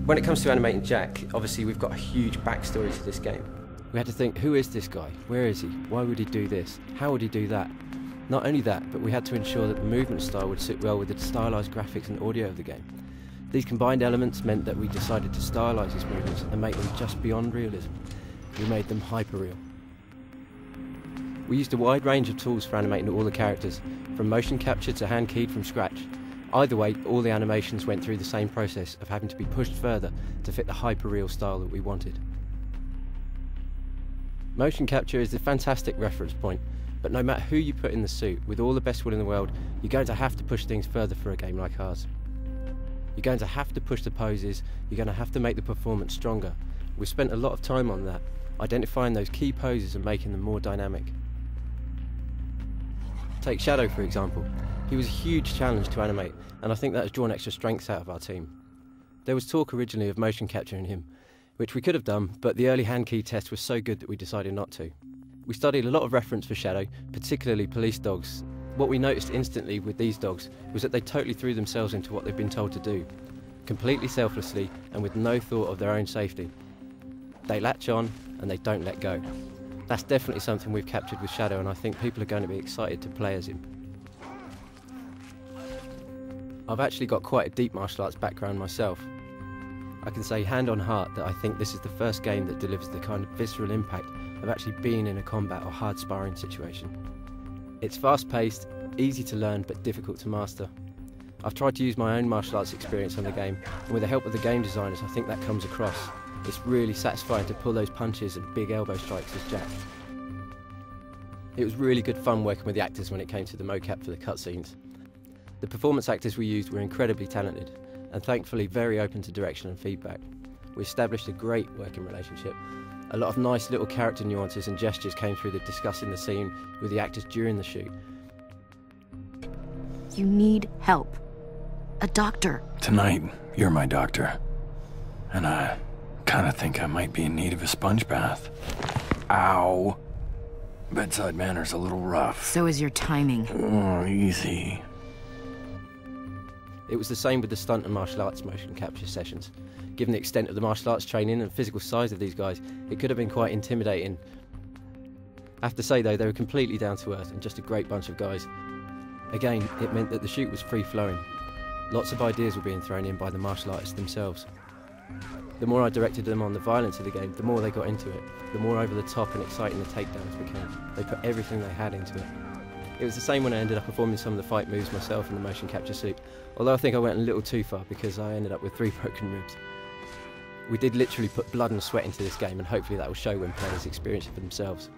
When it comes to animating Jack, obviously we've got a huge backstory to this game. We had to think, who is this guy? Where is he? Why would he do this? How would he do that? Not only that, but we had to ensure that the movement style would sit well with the stylised graphics and audio of the game. These combined elements meant that we decided to stylise his movements and make them just beyond realism. We made them hyper-real. We used a wide range of tools for animating all the characters, from motion capture to hand-keyed from scratch. Either way, all the animations went through the same process of having to be pushed further to fit the hyper-real style that we wanted. Motion capture is a fantastic reference point, but no matter who you put in the suit, with all the best will in the world, you're going to have to push things further for a game like ours. You're going to have to push the poses, you're going to have to make the performance stronger. We've spent a lot of time on that, identifying those key poses and making them more dynamic. Take Shadow for example. He was a huge challenge to animate, and I think that has drawn extra strengths out of our team. There was talk originally of motion capturing him, which we could have done, but the early hand key test was so good that we decided not to. We studied a lot of reference for Shadow, particularly police dogs. What we noticed instantly with these dogs was that they totally threw themselves into what they've been told to do, completely selflessly and with no thought of their own safety. They latch on and they don't let go. That's definitely something we've captured with Shadow, and I think people are going to be excited to play as him. I've actually got quite a deep martial arts background myself. I can say hand on heart that I think this is the first game that delivers the kind of visceral impact of actually being in a combat or hard sparring situation. It's fast-paced, easy to learn but difficult to master. I've tried to use my own martial arts experience on the game, and with the help of the game designers I think that comes across. It's really satisfying to pull those punches and big elbow strikes as Jack. It was really good fun working with the actors when it came to the mocap for the cutscenes. The performance actors we used were incredibly talented, and thankfully very open to direction and feedback. We established a great working relationship. A lot of nice little character nuances and gestures came through the discussing the scene with the actors during the shoot. You need help. A doctor. Tonight, you're my doctor. And I kinda think I might be in need of a sponge bath. Ow! Bedside manner's a little rough. So is your timing. Oh, easy. It was the same with the stunt and martial arts motion capture sessions. Given the extent of the martial arts training and physical size of these guys, it could have been quite intimidating. I have to say though, they were completely down to earth and just a great bunch of guys. Again, it meant that the shoot was free-flowing. Lots of ideas were being thrown in by the martial artists themselves. The more I directed them on the violence of the game, the more they got into it. The more over the top and exciting the takedowns became. They put everything they had into it. It was the same when I ended up performing some of the fight moves myself in the motion capture suit, although I think I went a little too far because I ended up with 3 broken ribs. We did literally put blood and sweat into this game, and hopefully that will show when players experience it for themselves.